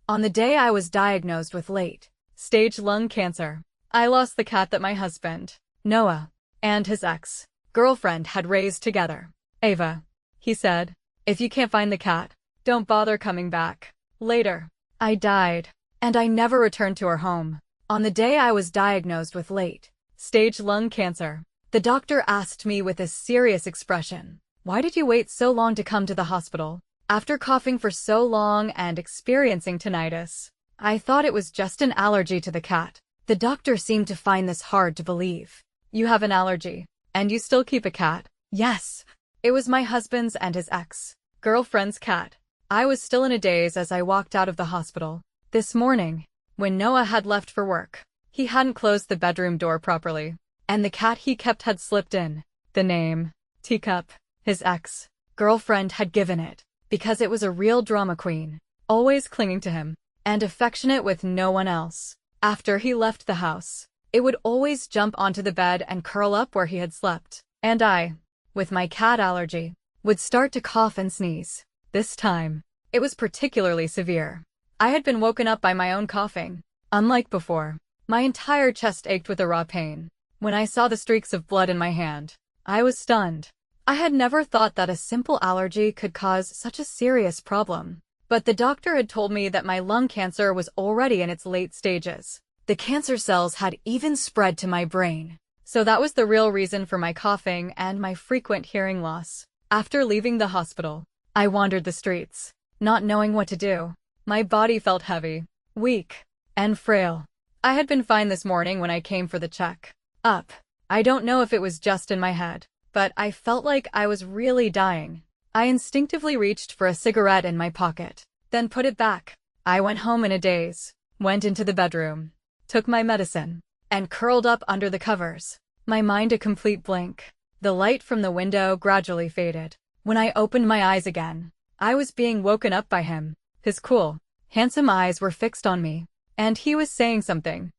On the day I was diagnosed with late-stage lung cancer, I lost the cat that my husband, Noah, and his ex-girlfriend had raised together. Ava, he said, if you can't find the cat, don't bother coming back. Later, I died, and I never returned to her home. On the day I was diagnosed with late-stage lung cancer, the doctor asked me with a serious expression, "Why did you wait so long to come to the hospital?" After coughing for so long and experiencing tinnitus, I thought it was just an allergy to the cat. The doctor seemed to find this hard to believe. "You have an allergy, and you still keep a cat?" "Yes." It was my husband's and his ex-girlfriend's cat. I was still in a daze as I walked out of the hospital. This morning, when Noah had left for work, he hadn't closed the bedroom door properly, and the cat he kept had slipped in. The name, Teacup, his ex-girlfriend had given it, because it was a real drama queen, always clinging to him, and affectionate with no one else. After he left the house, it would always jump onto the bed and curl up where he had slept, and I, with my cat allergy, would start to cough and sneeze. This time, it was particularly severe. I had been woken up by my own coughing. Unlike before, my entire chest ached with a raw pain. When I saw the streaks of blood in my hand, I was stunned. I had never thought that a simple allergy could cause such a serious problem. But the doctor had told me that my lung cancer was already in its late stages. The cancer cells had even spread to my brain. So that was the real reason for my coughing and my frequent hearing loss. After leaving the hospital, I wandered the streets, not knowing what to do. My body felt heavy, weak, and frail. I had been fine this morning when I came for the check-up. I don't know if it was just in my head, but I felt like I was really dying. I instinctively reached for a cigarette in my pocket, then put it back. I went home in a daze, went into the bedroom, took my medicine, and curled up under the covers, my mind a complete blank. The light from the window gradually faded. When I opened my eyes again, I was being woken up by him. His cool, handsome eyes were fixed on me, and he was saying something.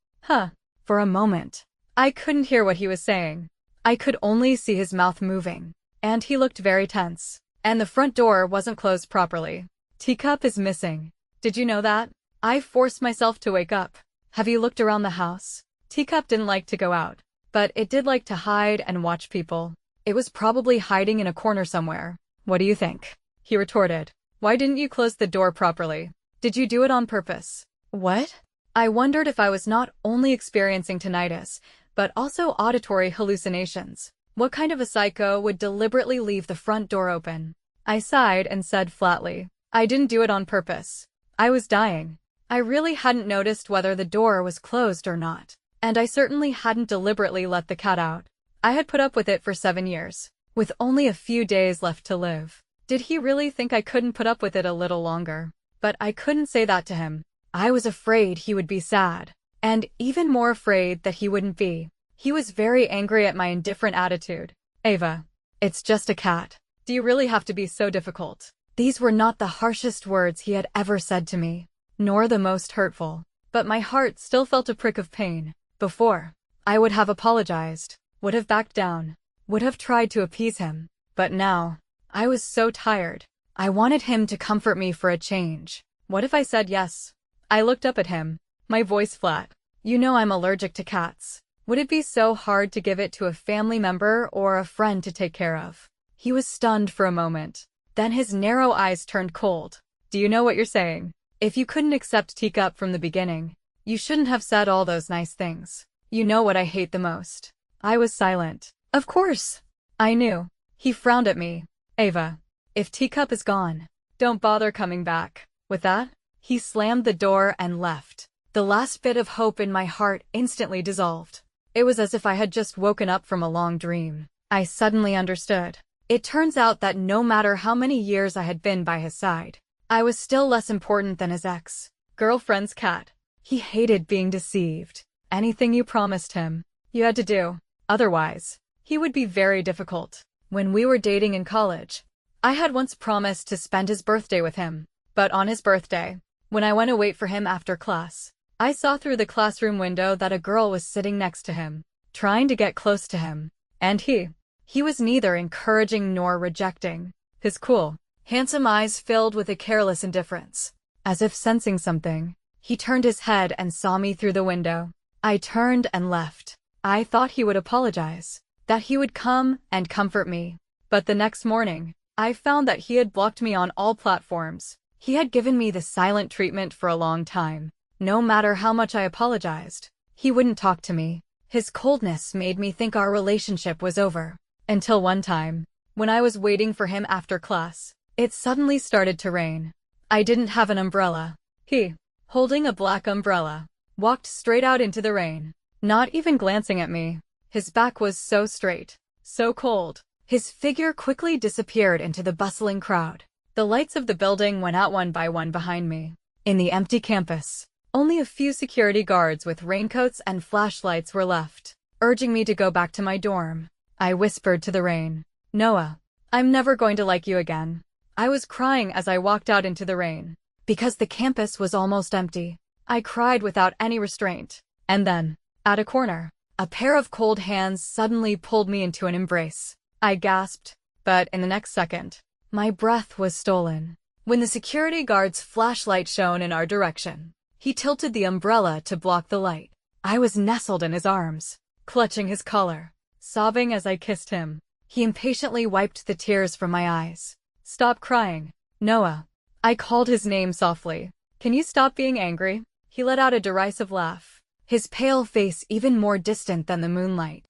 For a moment, I couldn't hear what he was saying. I could only see his mouth moving, and he looked very tense. And the front door wasn't closed properly. "Teacup is missing. Did you know that?" I forced myself to wake up. "Have you looked around the house?" Teacup didn't like to go out, but it did like to hide and watch people. It was probably hiding in a corner somewhere. "What do you think?" he retorted. "Why didn't you close the door properly? Did you do it on purpose?" What? I wondered if I was not only experiencing tinnitus, but also auditory hallucinations. What kind of a psycho would deliberately leave the front door open? I sighed and said flatly, "I didn't do it on purpose. I was dying. I really hadn't noticed whether the door was closed or not. And I certainly hadn't deliberately let the cat out. I had put up with it for 7 years, with only a few days left to live." Did he really think I couldn't put up with it a little longer? But I couldn't say that to him. I was afraid he would be sad, and even more afraid that he wouldn't be. He was very angry at my indifferent attitude. "Ava, it's just a cat. Do you really have to be so difficult?" These were not the harshest words he had ever said to me, nor the most hurtful, but my heart still felt a prick of pain. Before, I would have apologized, would have backed down, would have tried to appease him. But now, I was so tired. I wanted him to comfort me for a change. What if I said yes? I looked up at him, my voice flat. "You know I'm allergic to cats. Would it be so hard to give it to a family member or a friend to take care of?" He was stunned for a moment. Then his narrow eyes turned cold. "Do you know what you're saying? If you couldn't accept Teacup from the beginning, you shouldn't have said all those nice things. You know what I hate the most." I was silent. Of course, I knew. He frowned at me. "Ava, if Teacup is gone, don't bother coming back." With that, he slammed the door and left. The last bit of hope in my heart instantly dissolved. It was as if I had just woken up from a long dream. I suddenly understood. It turns out that no matter how many years I had been by his side, I was still less important than his ex-girlfriend's cat. He hated being deceived. Anything you promised him, you had to do. Otherwise, he would be very difficult. When we were dating in college, I had once promised to spend his birthday with him. But on his birthday, when I went to wait for him after class, I saw through the classroom window that a girl was sitting next to him, trying to get close to him. And he was neither encouraging nor rejecting. His cool, handsome eyes filled with a careless indifference. As if sensing something, he turned his head and saw me through the window. I turned and left. I thought he would apologize, that he would come and comfort me. But the next morning, I found that he had blocked me on all platforms. He had given me the silent treatment for a long time. No matter how much I apologized, he wouldn't talk to me. His coldness made me think our relationship was over. Until one time, when I was waiting for him after class, it suddenly started to rain. I didn't have an umbrella. He, holding a black umbrella, walked straight out into the rain, not even glancing at me. His back was so straight, so cold. His figure quickly disappeared into the bustling crowd. The lights of the building went out one by one behind me. In the empty campus, only a few security guards with raincoats and flashlights were left, urging me to go back to my dorm. I whispered to the rain, "Noah, I'm never going to like you again." I was crying as I walked out into the rain, because the campus was almost empty. I cried without any restraint. And then, at a corner, a pair of cold hands suddenly pulled me into an embrace. I gasped, but in the next second, my breath was stolen. When the security guard's flashlight shone in our direction, he tilted the umbrella to block the light. I was nestled in his arms, clutching his collar, sobbing as I kissed him. He impatiently wiped the tears from my eyes. "Stop crying, Noah." I called his name softly. "Can you stop being angry?" He let out a derisive laugh, his pale face even more distant than the moonlight.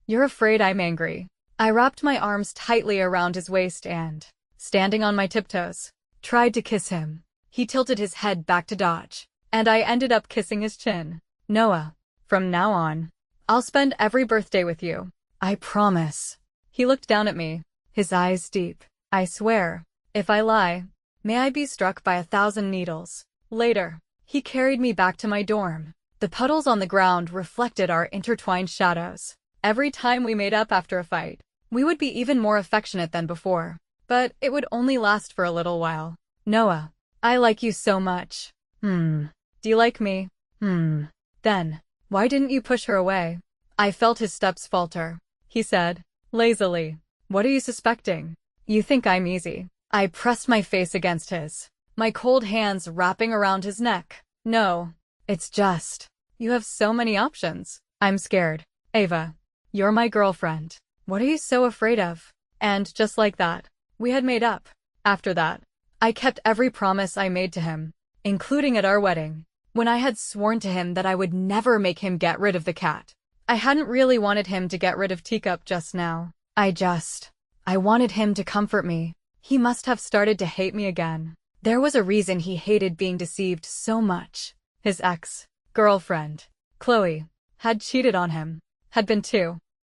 You're afraid I'm angry." I wrapped my arms tightly around his waist and, standing on my tiptoes, tried to kiss him. He tilted his head back to dodge, and I ended up kissing his chin. "Noah, from now on, I'll spend every birthday with you. I promise." He looked down at me, his eyes deep. "I swear, if I lie, may I be struck by 1,000 needles." Later, he carried me back to my dorm. The puddles on the ground reflected our intertwined shadows. Every time we made up after a fight, we would be even more affectionate than before. But it would only last for a little while. "Noah, I like you so much." Do you like me?" Then, why didn't you push her away?" I felt his steps falter. He said, lazily, "What are you suspecting? You think I'm easy." I pressed my face against his, my cold hands wrapping around his neck. "No, it's just, you have so many options." "I'm scared. Ava, you're my girlfriend. What are you so afraid of?" And just like that, we had made up. After that, I kept every promise I made to him, including at our wedding, when I had sworn to him that I would never make him get rid of the cat. I hadn't really wanted him to get rid of Teacup just now. I wanted him to comfort me. He must have started to hate me again. There was a reason he hated being deceived so much. His ex-girlfriend, Chloe, had cheated on him, had been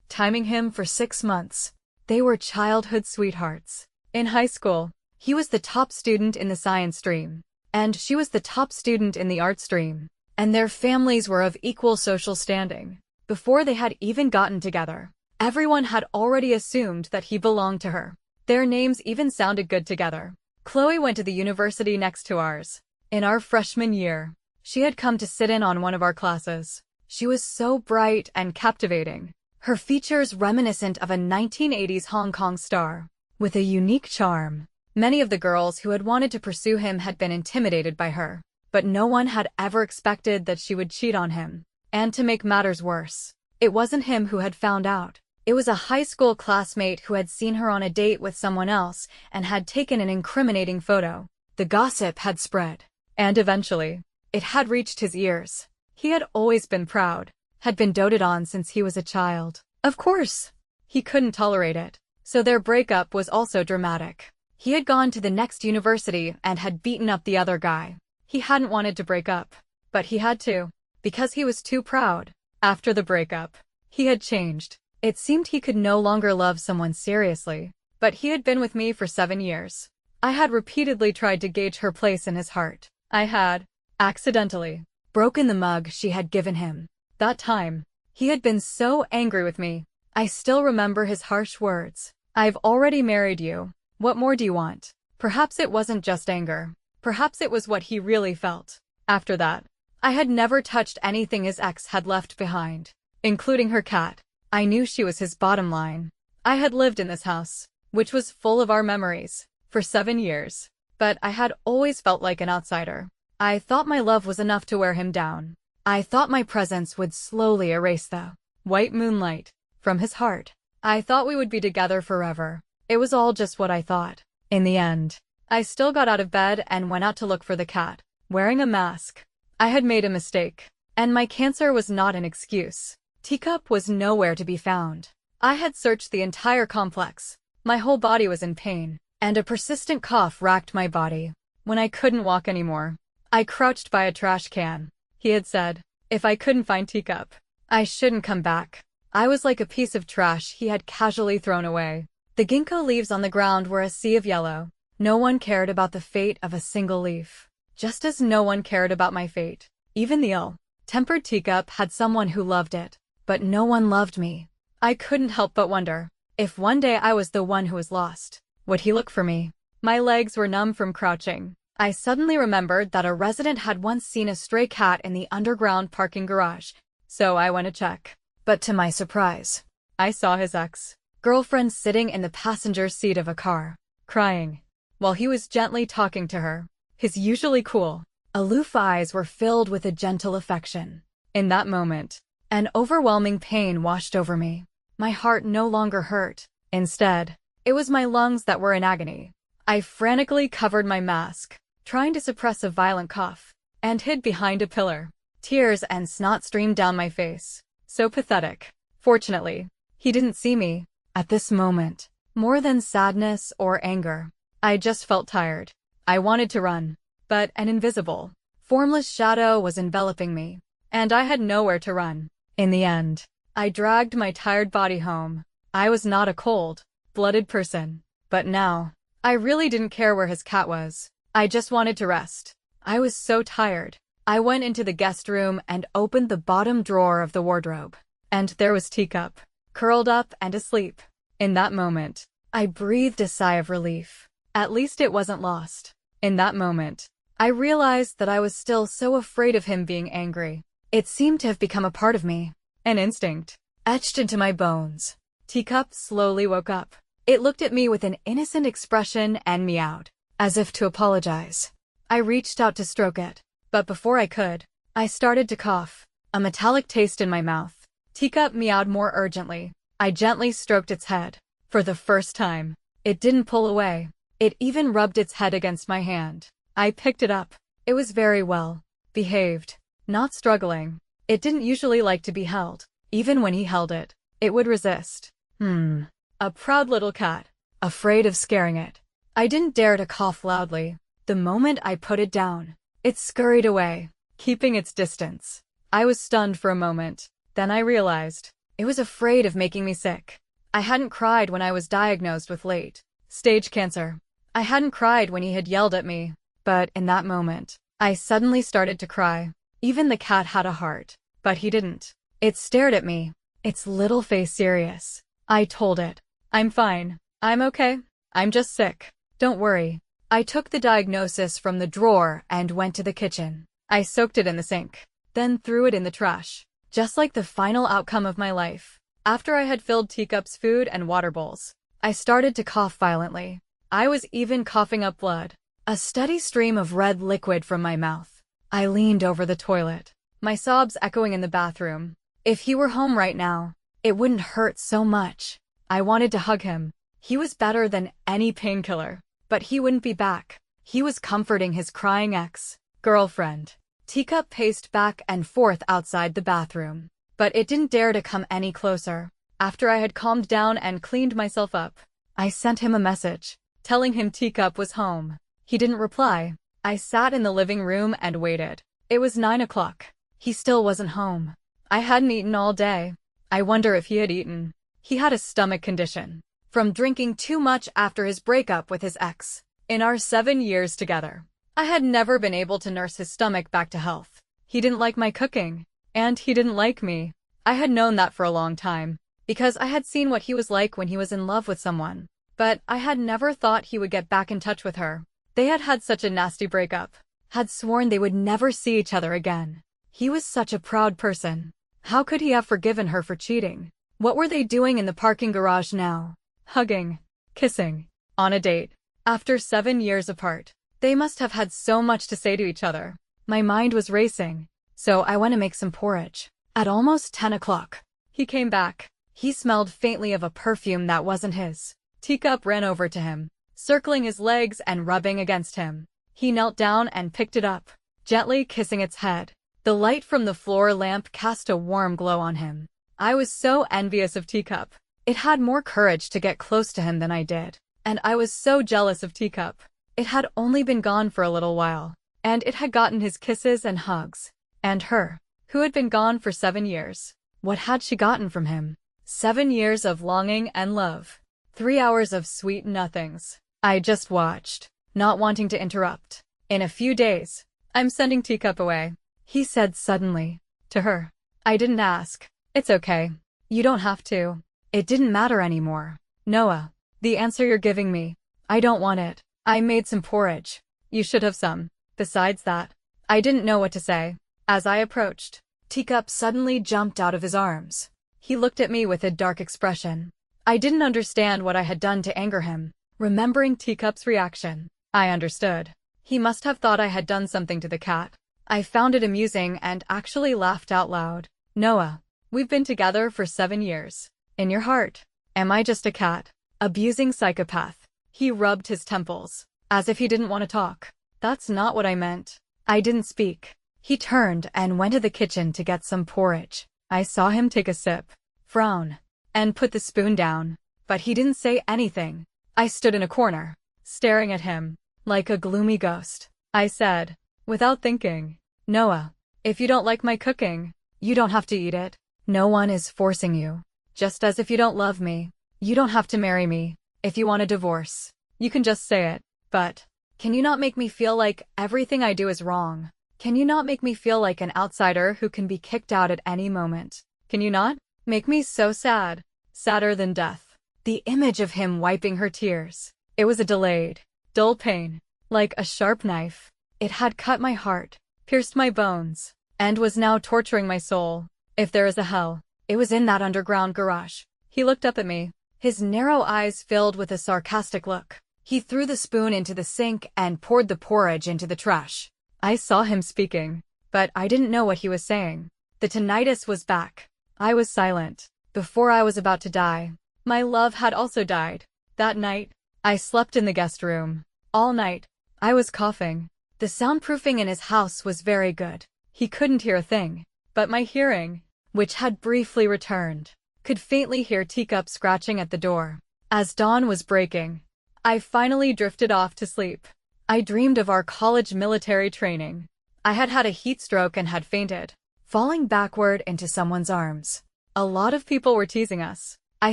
timing him for 6 months. They were childhood sweethearts. In high school, he was the top student in the science stream, and she was the top student in the art stream, and their families were of equal social standing. Before they had even gotten together, everyone had already assumed that he belonged to her. Their names even sounded good together. Chloe went to the university next to ours. In our freshman year, she had come to sit in on one of our classes. She was so bright and captivating, her features reminiscent of a 1980s Hong Kong star, with a unique charm. Many of the girls who had wanted to pursue him had been intimidated by her, but no one had ever expected that she would cheat on him. And to make matters worse, it wasn't him who had found out. It was a high school classmate who had seen her on a date with someone else and had taken an incriminating photo. The gossip had spread, and eventually, it had reached his ears. He had always been proud, had been doted on since he was a child. Of course, he couldn't tolerate it, so their breakup was also dramatic. He had gone to the next university and had beaten up the other guy. He hadn't wanted to break up, but he had to, because he was too proud. After the breakup, he had changed. It seemed he could no longer love someone seriously, but he had been with me for 7 years. I had repeatedly tried to gauge her place in his heart. I had, accidentally, broken the mug she had given him. That time, he had been so angry with me. I still remember his harsh words. "I've already married you. What more do you want?" Perhaps it wasn't just anger. Perhaps it was what he really felt. After that, I had never touched anything his ex had left behind, including her cat. I knew she was his bottom line. I had lived in this house, which was full of our memories, for 7 years. but I had always felt like an outsider. I thought my love was enough to wear him down. I thought my presence would slowly erase the white moonlight from his heart. I thought we would be together forever. It was all just what I thought. In the end, I still got out of bed and went out to look for the cat, wearing a mask. I had made a mistake, and my cancer was not an excuse. Teacup was nowhere to be found. I had searched the entire complex. My whole body was in pain, and a persistent cough racked my body. When I couldn't walk anymore, I crouched by a trash can. He had said, if I couldn't find Teacup, I shouldn't come back. I was like a piece of trash he had casually thrown away. The ginkgo leaves on the ground were a sea of yellow. No one cared about the fate of a single leaf, just as no one cared about my fate. Even the ill-tempered Teacup had someone who loved it, but no one loved me. I couldn't help but wonder, if one day I was the one who was lost, would he look for me? My legs were numb from crouching. I suddenly remembered that a resident had once seen a stray cat in the underground parking garage, so I went to check. But to my surprise, I saw his ex-girlfriend sitting in the passenger seat of a car, crying, while he was gently talking to her. His usually cool, aloof eyes were filled with a gentle affection. In that moment, an overwhelming pain washed over me. My heart no longer hurt. Instead, it was my lungs that were in agony. I frantically covered my mask, trying to suppress a violent cough, and hid behind a pillar. Tears and snot streamed down my face. So pathetic. Fortunately, he didn't see me. At this moment, more than sadness or anger, I just felt tired. I wanted to run, but an invisible, formless shadow was enveloping me, and I had nowhere to run. In the end, I dragged my tired body home. I was not a cold-blooded person, but now, I really didn't care where his cat was. I just wanted to rest. I was so tired. I went into the guest room and opened the bottom drawer of the wardrobe. And there was Teacup, curled up and asleep. In that moment, I breathed a sigh of relief. At least it wasn't lost. In that moment, I realized that I was still so afraid of him being angry. It seemed to have become a part of me, an instinct, etched into my bones. Teacup slowly woke up. It looked at me with an innocent expression and meowed, as if to apologize. I reached out to stroke it, but before I could, I started to cough, a metallic taste in my mouth. Teacup meowed more urgently. I gently stroked its head. For the first time, it didn't pull away. It even rubbed its head against my hand. I picked it up. It was very well behaved, not struggling. It didn't usually like to be held. Even when he held it, it would resist. A proud little cat, afraid of scaring it. I didn't dare to cough loudly. The moment I put it down, it scurried away, keeping its distance. I was stunned for a moment. Then I realized, it was afraid of making me sick. I hadn't cried when I was diagnosed with late-stage cancer. I hadn't cried when he had yelled at me. But in that moment, I suddenly started to cry. Even the cat had a heart, but he didn't. It stared at me, its little face serious. I told it, I'm fine. I'm okay. I'm just sick. Don't worry. I took the diagnosis from the drawer and went to the kitchen. I soaked it in the sink, then threw it in the trash. Just like the final outcome of my life. After I had filled Teacup's food and water bowls, I started to cough violently. I was even coughing up blood, a steady stream of red liquid from my mouth. I leaned over the toilet, my sobs echoing in the bathroom. If he were home right now, it wouldn't hurt so much. I wanted to hug him. He was better than any painkiller, but he wouldn't be back. He was comforting his crying ex-girlfriend. Teacup paced back and forth outside the bathroom, but it didn't dare to come any closer. After I had calmed down and cleaned myself up, I sent him a message, telling him Teacup was home. He didn't reply. I sat in the living room and waited. It was 9 o'clock. He still wasn't home. I hadn't eaten all day. I wonder if he had eaten. He had a stomach condition, from drinking too much after his breakup with his ex. In our 7 years together, I had never been able to nurse his stomach back to health. He didn't like my cooking, and he didn't like me. I had known that for a long time, because I had seen what he was like when he was in love with someone. But I had never thought he would get back in touch with her. They had had such a nasty breakup, had sworn they would never see each other again. He was such a proud person. How could he have forgiven her for cheating? What were they doing in the parking garage now? Hugging, kissing, on a date. After 7 years apart, They must have had so much to say to each other. My mind was racing, so I went to make some porridge. At almost 10 o'clock, he came back. He smelled faintly of a perfume that wasn't his. Teacup ran over to him, circling his legs and rubbing against him. He knelt down and picked it up, gently kissing its head. The light from the floor lamp cast a warm glow on him. I was so envious of Teacup. It had more courage to get close to him than I did. And I was so jealous of Teacup. It had only been gone for a little while, and it had gotten his kisses and hugs. And her, who had been gone for 7 years. What had she gotten from him? 7 years of longing and love. 3 hours of sweet nothings. I just watched, not wanting to interrupt. In a few days, I'm sending Teacup away, he said suddenly. To her. I didn't ask. It's okay. You don't have to. It didn't matter anymore. Noah, the answer you're giving me, I don't want it. I made some porridge. You should have some. Besides that, I didn't know what to say. As I approached, Teacup suddenly jumped out of his arms. He looked at me with a dark expression. I didn't understand what I had done to anger him. Remembering Teacup's reaction, I understood. He must have thought I had done something to the cat. I found it amusing and actually laughed out loud. Noah, we've been together for 7 years. In your heart, am I just a cat? Abusing psychopath. He rubbed his temples, as if he didn't want to talk. That's not what I meant. I didn't speak. He turned and went to the kitchen to get some porridge. I saw him take a sip, frown, and put the spoon down, but he didn't say anything. I stood in a corner, staring at him, like a gloomy ghost. I said, without thinking, Noah, if you don't like my cooking, you don't have to eat it. No one is forcing you. Just as if you don't love me, you don't have to marry me. If you want a divorce, you can just say it. But, can you not make me feel like everything I do is wrong? Can you not make me feel like an outsider who can be kicked out at any moment? Can you not? Make me so sad. Sadder than death. The image of him wiping her tears. It was a delayed, dull pain. Like a sharp knife. It had cut my heart, pierced my bones, and was now torturing my soul. If there is a hell, it was in that underground garage. He looked up at me, his narrow eyes filled with a sarcastic look. He threw the spoon into the sink and poured the porridge into the trash. I saw him speaking, but I didn't know what he was saying. The tinnitus was back. I was silent. Before I was about to die, my love had also died. That night, I slept in the guest room. All night, I was coughing. The soundproofing in his house was very good. He couldn't hear a thing, but my hearing, which had briefly returned, could faintly hear Teacup scratching at the door. As dawn was breaking, I finally drifted off to sleep. I dreamed of our college military training. I had had a heat stroke and had fainted, falling backward into someone's arms. A lot of people were teasing us. I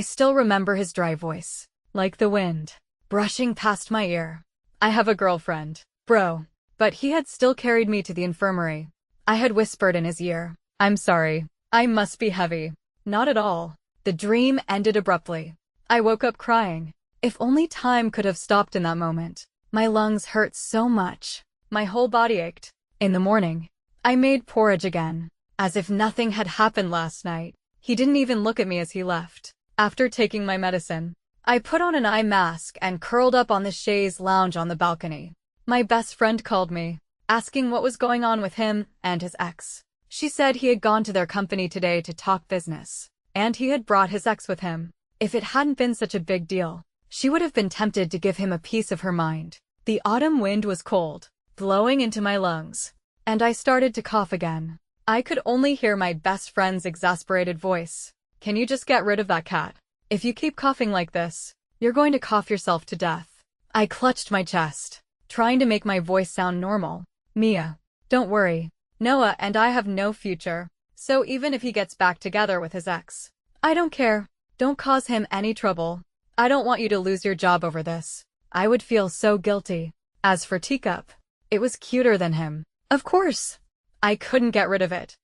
still remember his dry voice, like the wind, brushing past my ear. I have a girlfriend, bro. But he had still carried me to the infirmary. I had whispered in his ear, I'm sorry, I must be heavy. Not at all. The dream ended abruptly. I woke up crying. If only time could have stopped in that moment. My lungs hurt so much. My whole body ached. In the morning, I made porridge again, as if nothing had happened last night. He didn't even look at me as he left. After taking my medicine, I put on an eye mask and curled up on the chaise lounge on the balcony. My best friend called me, asking what was going on with him and his ex. She said he had gone to their company today to talk business, and he had brought his ex with him. If it hadn't been such a big deal, she would have been tempted to give him a piece of her mind. The autumn wind was cold, blowing into my lungs, and I started to cough again. I could only hear my best friend's exasperated voice. Can you just get rid of that cat? If you keep coughing like this, you're going to cough yourself to death. I clutched my chest, trying to make my voice sound normal. Mia, don't worry. Noah and I have no future, so even if he gets back together with his ex, I don't care. Don't cause him any trouble. I don't want you to lose your job over this. I would feel so guilty. As for Teacup, it was cuter than him. Of course. I couldn't get rid of it.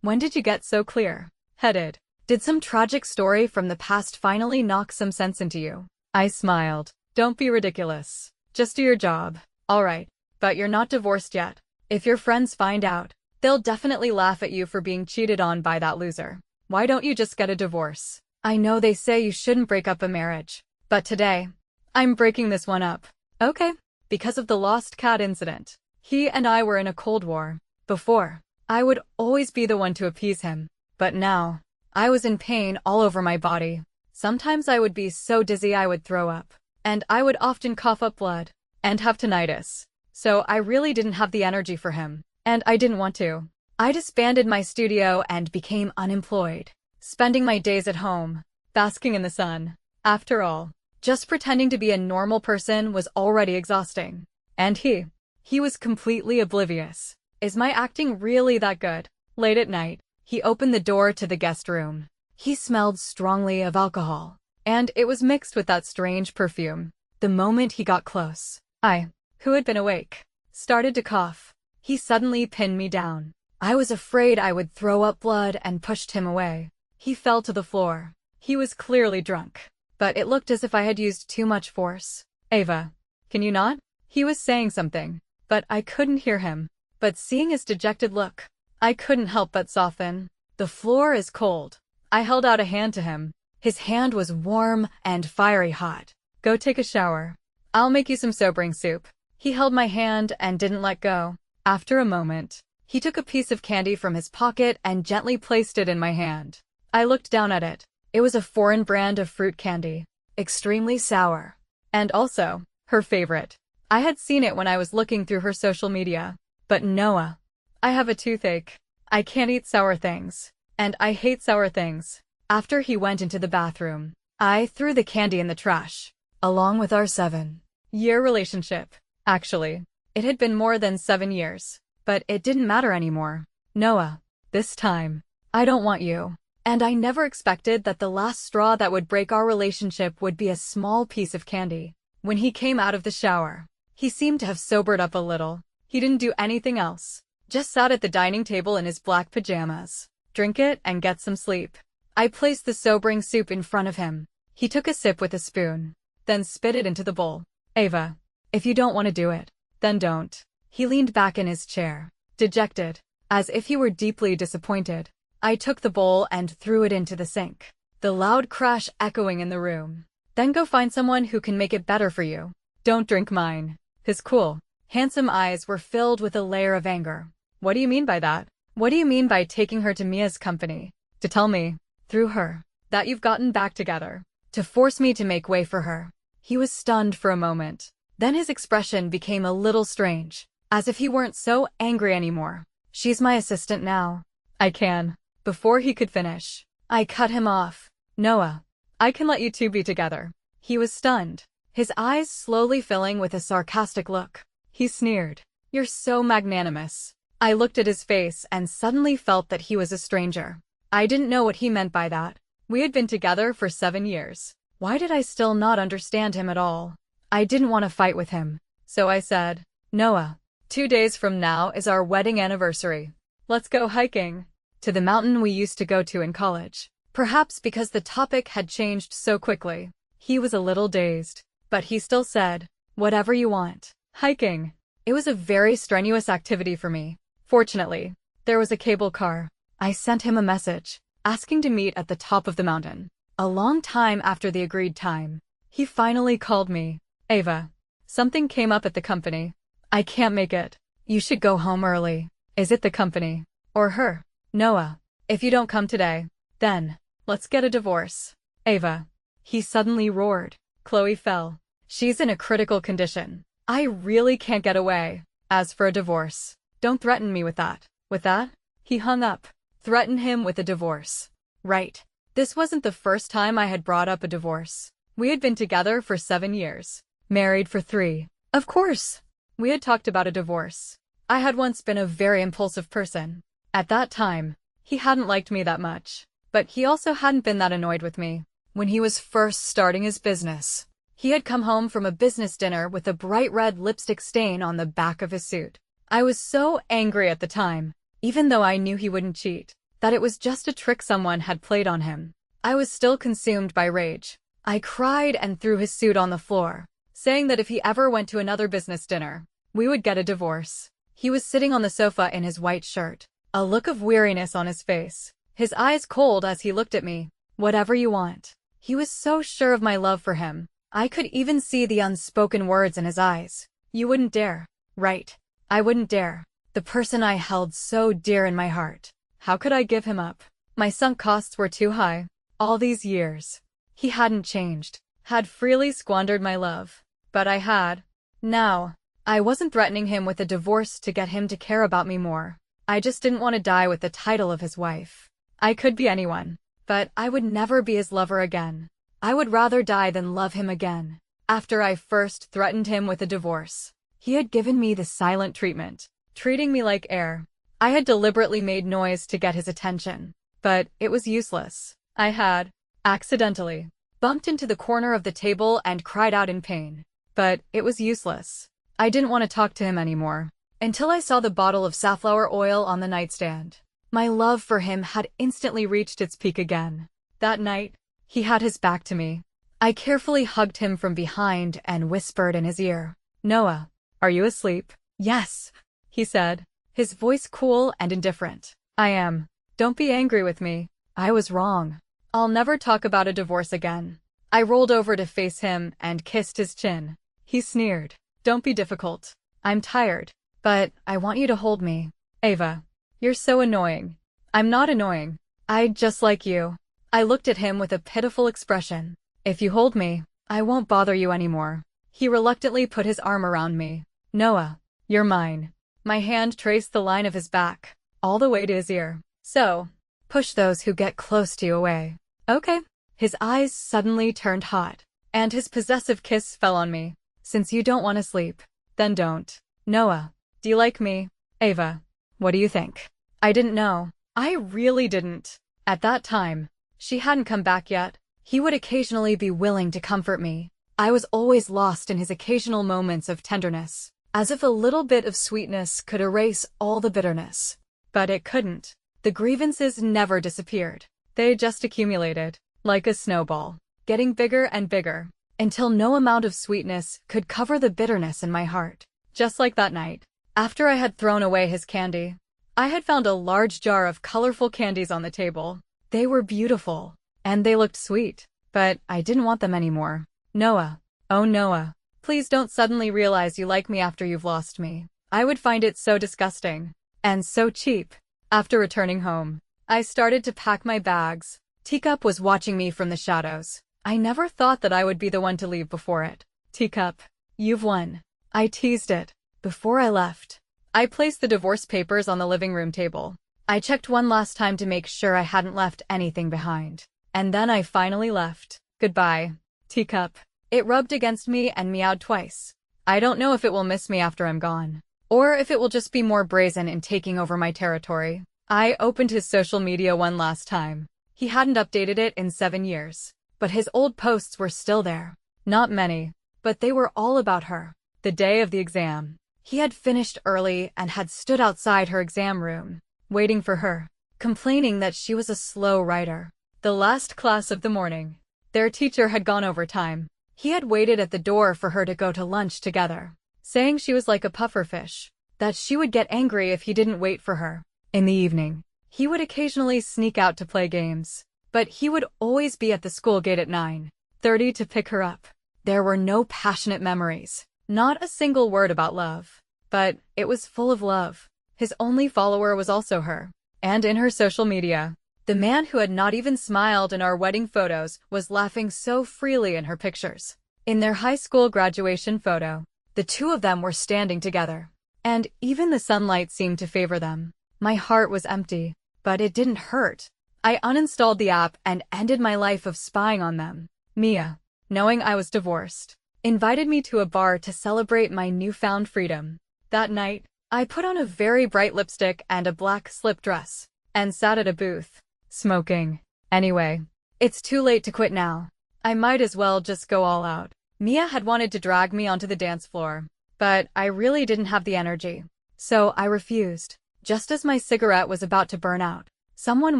When did you get so clear-headed? Did some tragic story from the past finally knock some sense into you? I smiled. Don't be ridiculous. Just do your job. All right. But you're not divorced yet. If your friends find out, they'll definitely laugh at you for being cheated on by that loser. Why don't you just get a divorce? I know they say you shouldn't break up a marriage, but today, I'm breaking this one up. Okay. because of the lost cat incident. He and I were in a cold war. Before, I would always be the one to appease him. But now, I was in pain all over my body. Sometimes I would be so dizzy I would throw up. And I would often cough up blood and have tinnitus. So I really didn't have the energy for him. And I didn't want to. I disbanded my studio and became unemployed, spending my days at home, basking in the sun. After all, just pretending to be a normal person was already exhausting. And he was completely oblivious. Is my acting really that good? Late at night, he opened the door to the guest room. He smelled strongly of alcohol, and it was mixed with that strange perfume. The moment he got close, I, who had been awake, started to cough. He suddenly pinned me down. I was afraid I would throw up blood and pushed him away. He fell to the floor. He was clearly drunk, but it looked as if I had used too much force. Ava, can you not? He was saying something, but I couldn't hear him. But seeing his dejected look, I couldn't help but soften. The floor is cold. I held out a hand to him. His hand was warm and fiery hot. Go take a shower. I'll make you some sobering soup. He held my hand and didn't let go. After a moment, he took a piece of candy from his pocket and gently placed it in my hand. I looked down at it. It was a foreign brand of fruit candy, extremely sour. And also, her favorite. I had seen it when I was looking through her social media. But Noah, I have a toothache. I can't eat sour things. And I hate sour things. After he went into the bathroom, I threw the candy in the trash, along with our 7-year relationship. Actually, it had been more than 7 years, but it didn't matter anymore. Noah, this time, I don't want you. And I never expected that the last straw that would break our relationship would be a small piece of candy. When he came out of the shower, he seemed to have sobered up a little. He didn't do anything else, just sat at the dining table in his black pajamas. Drink it and get some sleep. I placed the sobering soup in front of him. He took a sip with a spoon, then spit it into the bowl. Ava, if you don't want to do it, then don't. He leaned back in his chair, dejected, as if he were deeply disappointed. I took the bowl and threw it into the sink, the loud crash echoing in the room. Then go find someone who can make it better for you. Don't drink mine. His cool, handsome eyes were filled with a layer of anger. What do you mean by that? What do you mean by taking her to Mia's company? To tell me, through her, that you've gotten back together. To force me to make way for her. He was stunned for a moment. Then his expression became a little strange, as if he weren't so angry anymore. She's my assistant now. I can. Before he could finish, I cut him off. Noah, I can let you two be together. He was stunned, his eyes slowly filling with a sarcastic look. He sneered. You're so magnanimous. I looked at his face and suddenly felt that he was a stranger. I didn't know what he meant by that. We had been together for 7 years. Why did I still not understand him at all? I didn't want to fight with him. So I said, Noah, 2 days from now is our wedding anniversary. Let's go hiking. To the mountain we used to go to in college. Perhaps because the topic had changed so quickly. He was a little dazed, but he still said, whatever you want. Hiking. It was a very strenuous activity for me. Fortunately, there was a cable car. I sent him a message, asking to meet at the top of the mountain. A long time after the agreed time, he finally called me. Ava, something came up at the company. I can't make it. You should go home early. Is it the company? Or her? Noah, if you don't come today, then, let's get a divorce. Ava. He suddenly roared. Chloe fell. She's in a critical condition. I really can't get away. As for a divorce, don't threaten me with that. With that? He hung up. Threaten him with a divorce. Right. This wasn't the first time I had brought up a divorce. We had been together for 7 years. Married for 3. Of course. We had talked about a divorce. I had once been a very impulsive person. At that time, he hadn't liked me that much. But he also hadn't been that annoyed with me. When he was first starting his business, he had come home from a business dinner with a bright red lipstick stain on the back of his suit. I was so angry at the time, even though I knew he wouldn't cheat, that it was just a trick someone had played on him. I was still consumed by rage. I cried and threw his suit on the floor, saying that if he ever went to another business dinner, we would get a divorce. He was sitting on the sofa in his white shirt, a look of weariness on his face, his eyes cold as he looked at me. Whatever you want. He was so sure of my love for him. I could even see the unspoken words in his eyes. You wouldn't dare. Right. I wouldn't dare. The person I held so dear in my heart. How could I give him up? My sunk costs were too high. All these years. He hadn't changed. Had freely squandered my love. But I had. Now. I wasn't threatening him with a divorce to get him to care about me more. I just didn't want to die with the title of his wife. I could be anyone. But I would never be his lover again. I would rather die than love him again. After I first threatened him with a divorce, he had given me the silent treatment, treating me like air. I had deliberately made noise to get his attention, but it was useless. I had, accidentally, bumped into the corner of the table and cried out in pain. But it was useless. I didn't want to talk to him anymore, until I saw the bottle of safflower oil on the nightstand. My love for him had instantly reached its peak again. That night, he had his back to me. I carefully hugged him from behind and whispered in his ear, "Noah, are you asleep?" "Yes," he said, his voice cool and indifferent. "I am. Don't be angry with me. I was wrong. I'll never talk about a divorce again." I rolled over to face him and kissed his chin. He sneered. "Don't be difficult. I'm tired, but I want you to hold me." "Ava, you're so annoying." "I'm not annoying. I just like you." I looked at him with a pitiful expression. "If you hold me, I won't bother you anymore." He reluctantly put his arm around me. "Noah, you're mine." My hand traced the line of his back, all the way to his ear. "So, push those who get close to you away." "Okay." His eyes suddenly turned hot, and his possessive kiss fell on me. "Since you don't want to sleep, then don't." "Noah, do you like me?" "Ava, what do you think?" I didn't know. I really didn't. At that time, she hadn't come back yet. He would occasionally be willing to comfort me. I was always lost in his occasional moments of tenderness, as if a little bit of sweetness could erase all the bitterness. But it couldn't. The grievances never disappeared. They just accumulated, like a snowball, getting bigger and bigger, until no amount of sweetness could cover the bitterness in my heart. Just like that night, after I had thrown away his candy, I had found a large jar of colorful candies on the table. They were beautiful, and they looked sweet, but I didn't want them anymore. "Noah, oh Noah, please don't suddenly realize you like me after you've lost me. I would find it so disgusting. And so cheap." After returning home, I started to pack my bags. Teacup was watching me from the shadows. I never thought that I would be the one to leave before it. "Teacup, you've won." I teased it. Before I left, I placed the divorce papers on the living room table. I checked one last time to make sure I hadn't left anything behind. And then I finally left. "Goodbye, Teacup." It rubbed against me and meowed twice. I don't know if it will miss me after I'm gone, or if it will just be more brazen in taking over my territory. I opened his social media one last time. He hadn't updated it in 7 years, but his old posts were still there. Not many, but they were all about her. The day of the exam, he had finished early and had stood outside her exam room, waiting for her, complaining that she was a slow writer. The last class of the morning, their teacher had gone overtime. He had waited at the door for her to go to lunch together, saying she was like a pufferfish, that she would get angry if he didn't wait for her. In the evening, he would occasionally sneak out to play games, but he would always be at the school gate at 9:30 to pick her up. There were no passionate memories, not a single word about love, but it was full of love. His only follower was also her, and in her social media, the man who had not even smiled in our wedding photos was laughing so freely in her pictures. In their high school graduation photo, the two of them were standing together, and even the sunlight seemed to favor them. My heart was empty, but it didn't hurt. I uninstalled the app and ended my life of spying on them. Mia, knowing I was divorced, invited me to a bar to celebrate my newfound freedom. That night, I put on a very bright lipstick and a black slip dress, and sat at a booth, smoking. Anyway, it's too late to quit now. I might as well just go all out. Mia had wanted to drag me onto the dance floor, but I really didn't have the energy, so I refused. Just as my cigarette was about to burn out, someone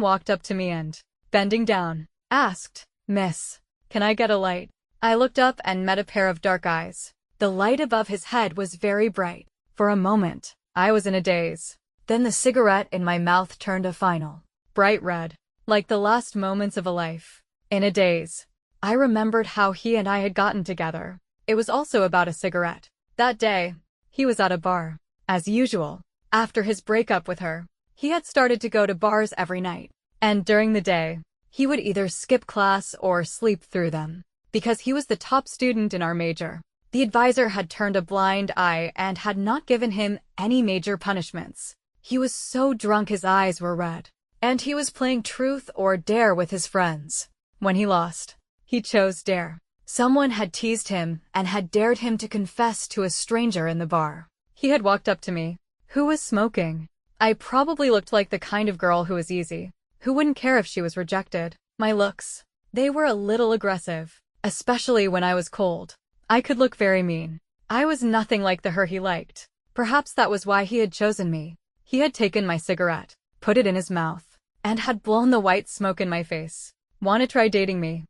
walked up to me and, bending down, asked, "Miss, can I get a light?" I looked up and met a pair of dark eyes. The light above his head was very bright. For a moment, I was in a daze. Then the cigarette in my mouth turned a final, bright red, like the last moments of a life. In a daze, I remembered how he and I had gotten together. It was also about a cigarette. That day, He was at a bar. As usual, after his breakup with her, he had started to go to bars every night. And during the day, he would either skip class or sleep through them. Because he was the top student in our major, the advisor had turned a blind eye and had not given him any major punishments. He was so drunk his eyes were red. And he was playing truth or dare with his friends. When he lost, he chose dare. Someone had teased him and had dared him to confess to a stranger in the bar. He had walked up to me. Who was smoking? I probably looked like the kind of girl who was easy, who wouldn't care if she was rejected. My looks, they were a little aggressive, especially when I was cold. I could look very mean. I was nothing like the her he liked. Perhaps that was why he had chosen me. He had taken my cigarette, put it in his mouth, and had blown the white smoke in my face. Wanna try dating me?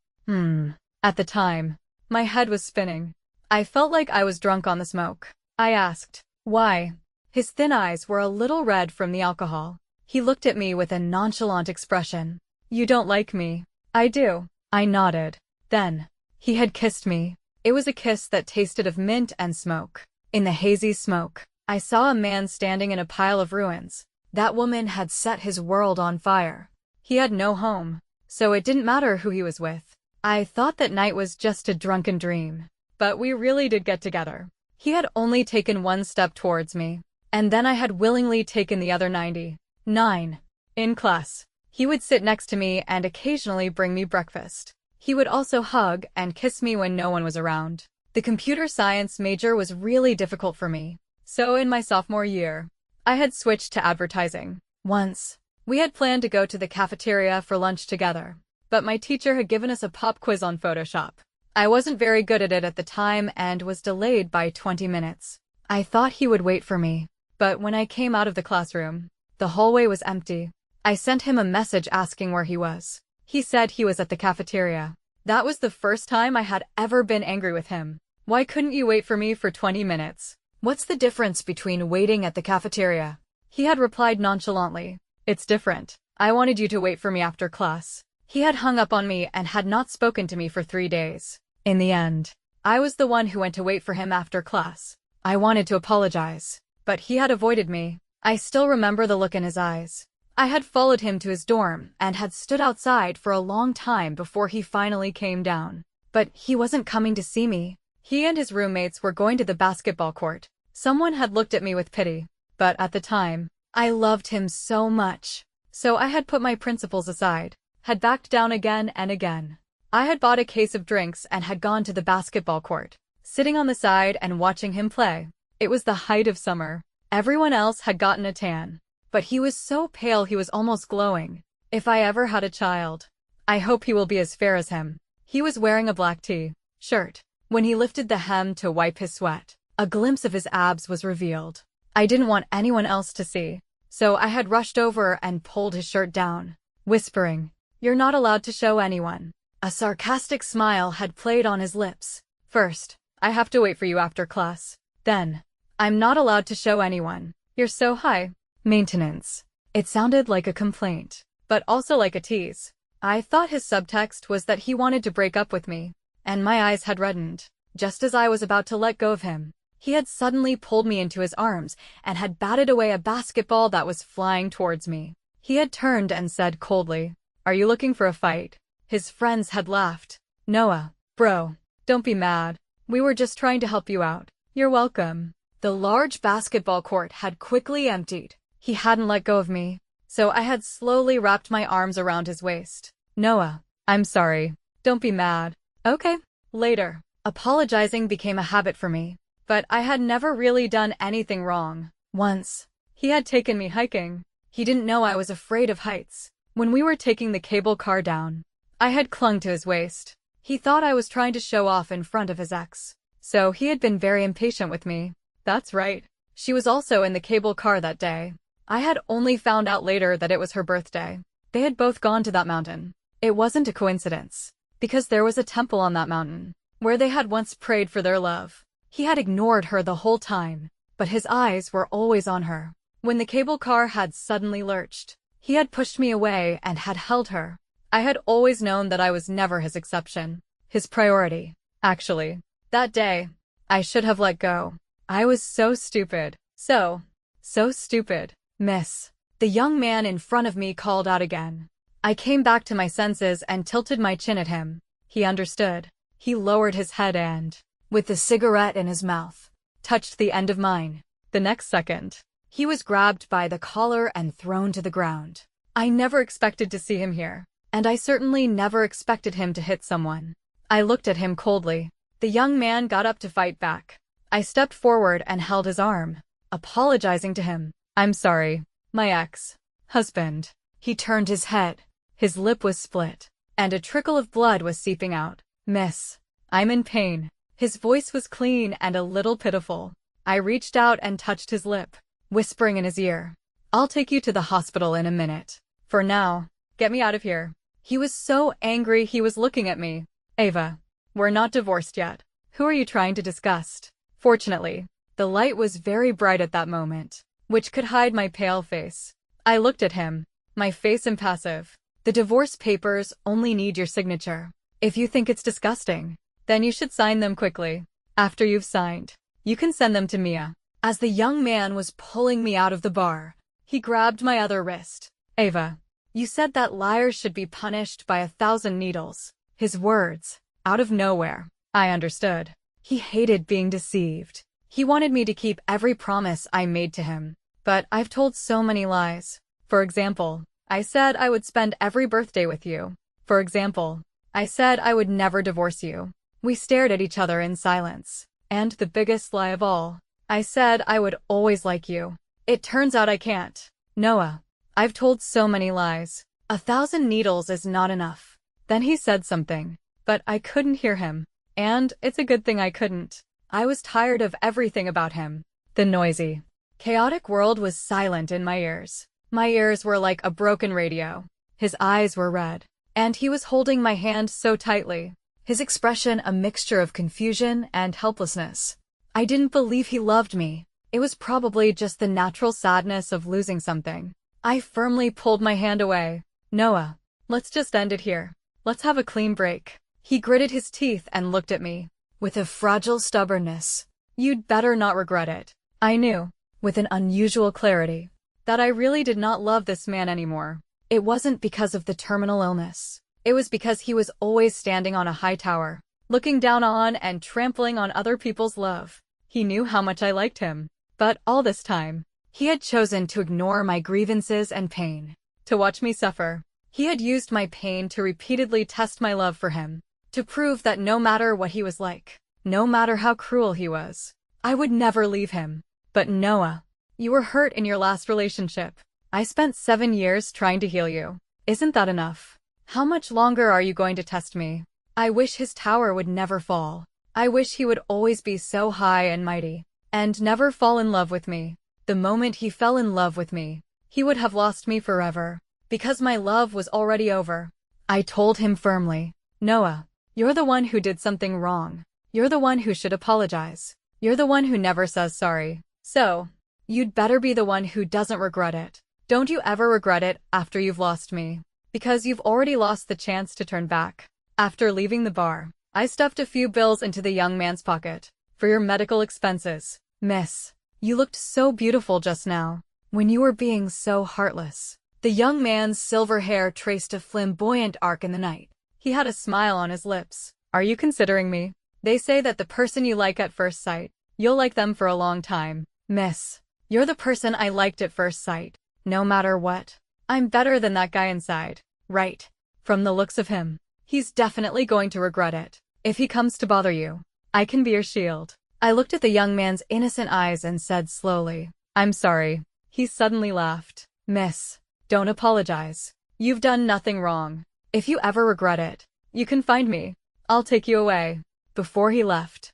At the time, my head was spinning. I felt like I was drunk on the smoke. I asked, why? His thin eyes were a little red from the alcohol. He looked at me with a nonchalant expression. You don't like me? I do. I nodded. Then, he had kissed me. It was a kiss that tasted of mint and smoke. In the hazy smoke, I saw a man standing in a pile of ruins. That woman had set his world on fire. He had no home, so it didn't matter who he was with. I thought that night was just a drunken dream. But we really did get together. He had only taken one step towards me, and then I had willingly taken the other 99. In class, he would sit next to me and occasionally bring me breakfast. He would also hug and kiss me when no one was around. The computer science major was really difficult for me, so in my sophomore year, I had switched to advertising. Once, we had planned to go to the cafeteria for lunch together, but my teacher had given us a pop quiz on Photoshop. I wasn't very good at it at the time and was delayed by 20 minutes. I thought he would wait for me, but when I came out of the classroom, the hallway was empty. I sent him a message asking where he was. He said he was at the cafeteria. That was the first time I had ever been angry with him. Why couldn't you wait for me for 20 minutes? What's the difference between waiting at the cafeteria? He had replied nonchalantly. It's different. I wanted you to wait for me after class. He had hung up on me and had not spoken to me for 3 days. In the end, I was the one who went to wait for him after class. I wanted to apologize, but he had avoided me. I still remember the look in his eyes. I had followed him to his dorm and had stood outside for a long time before he finally came down. But he wasn't coming to see me. He and his roommates were going to the basketball court. Someone had looked at me with pity, but at the time, I loved him so much. So I had put my principles aside, had backed down again and again. I had bought a case of drinks and had gone to the basketball court, sitting on the side and watching him play. It was the height of summer. Everyone else had gotten a tan, but he was so pale he was almost glowing. If I ever had a child, I hope he will be as fair as him. He was wearing a black t-shirt. When he lifted the hem to wipe his sweat, a glimpse of his abs was revealed. I didn't want anyone else to see, so I had rushed over and pulled his shirt down, whispering, "You're not allowed to show anyone." A sarcastic smile had played on his lips. First, I have to wait for you after class. Then, I'm not allowed to show anyone. You're so high maintenance. It sounded like a complaint, but also like a tease. I thought his subtext was that he wanted to break up with me, and my eyes had reddened. Just as I was about to let go of him, he had suddenly pulled me into his arms and had batted away a basketball that was flying towards me. He had turned and said coldly, "Are you looking for a fight?" His friends had laughed. "Noah, bro, don't be mad. We were just trying to help you out." "You're welcome." The large basketball court had quickly emptied. He hadn't let go of me, so I had slowly wrapped my arms around his waist. "Noah, I'm sorry. Don't be mad." "Okay." Later, apologizing became a habit for me, but I had never really done anything wrong. Once, he had taken me hiking. He didn't know I was afraid of heights. When we were taking the cable car down, I had clung to his waist. He thought I was trying to show off in front of his ex, so he had been very impatient with me. That's right. She was also in the cable car that day. I had only found out later that it was her birthday. They had both gone to that mountain. It wasn't a coincidence, because there was a temple on that mountain, where they had once prayed for their love. He had ignored her the whole time, but his eyes were always on her. When the cable car had suddenly lurched, he had pushed me away and had held her. I had always known that I was never his exception, his priority. Actually, that day, I should have let go. I was so stupid. So stupid. Miss. The young man in front of me called out again. I came back to my senses and tilted my chin at him. He understood. He lowered his head and, with the cigarette in his mouth, touched the end of mine. The next second, he was grabbed by the collar and thrown to the ground. I never expected to see him here, and I certainly never expected him to hit someone. I looked at him coldly. The young man got up to fight back. I stepped forward and held his arm, apologizing to him. I'm sorry. My ex-husband. He turned his head. His lip was split, and a trickle of blood was seeping out. Miss, I'm in pain. His voice was clean and a little pitiful. I reached out and touched his lip, whispering in his ear, I'll take you to the hospital in a minute. For now, get me out of here. He was so angry he was looking at me. Ava, we're not divorced yet. Who are you trying to disgust? Fortunately, the light was very bright at that moment, which could hide my pale face. I looked at him, my face impassive. The divorce papers only need your signature. If you think it's disgusting, then you should sign them quickly. After you've signed, you can send them to Mia. As the young man was pulling me out of the bar, he grabbed my other wrist. Ava, you said that liars should be punished by 1,000 needles. His words, out of nowhere. I understood. He hated being deceived. He wanted me to keep every promise I made to him. But I've told so many lies. For example, I said I would spend every birthday with you. For example, I said I would never divorce you. We stared at each other in silence. And the biggest lie of all, I said I would always like you. It turns out I can't. Noah, I've told so many lies. 1,000 needles is not enough. Then he said something, but I couldn't hear him. And it's a good thing I couldn't. I was tired of everything about him. The noisy, chaotic world was silent in my ears. My ears were like a broken radio. His eyes were red, and he was holding my hand so tightly, his expression a mixture of confusion and helplessness. I didn't believe he loved me. It was probably just the natural sadness of losing something. I firmly pulled my hand away. Noah, let's just end it here. Let's have a clean break. He gritted his teeth and looked at me, with a fragile stubbornness. You'd better not regret it. I knew, with an unusual clarity, that I really did not love this man anymore. It wasn't because of the terminal illness. It was because he was always standing on a high tower, looking down on and trampling on other people's love. He knew how much I liked him. But all this time, he had chosen to ignore my grievances and pain, to watch me suffer. He had used my pain to repeatedly test my love for him, to prove that no matter what he was like, no matter how cruel he was, I would never leave him. But Noah, you were hurt in your last relationship. I spent 7 years trying to heal you. Isn't that enough? How much longer are you going to test me? I wish his tower would never fall. I wish he would always be so high and mighty, and never fall in love with me. The moment he fell in love with me, he would have lost me forever, because my love was already over. I told him firmly, Noah, you're the one who did something wrong. You're the one who should apologize. You're the one who never says sorry. So, you'd better be the one who doesn't regret it. Don't you ever regret it after you've lost me, because you've already lost the chance to turn back. After leaving the bar, I stuffed a few bills into the young man's pocket. For your medical expenses. Miss, you looked so beautiful just now, when you were being so heartless. The young man's silver hair traced a flamboyant arc in the night. He had a smile on his lips. Are you considering me? They say that the person you like at first sight, you'll like them for a long time. Miss, you're the person I liked at first sight. No matter what, I'm better than that guy inside. Right. From the looks of him, he's definitely going to regret it. If he comes to bother you, I can be your shield. I looked at the young man's innocent eyes and said slowly, I'm sorry. He suddenly laughed. Miss, don't apologize. You've done nothing wrong. If you ever regret it, you can find me. I'll take you away. Before he left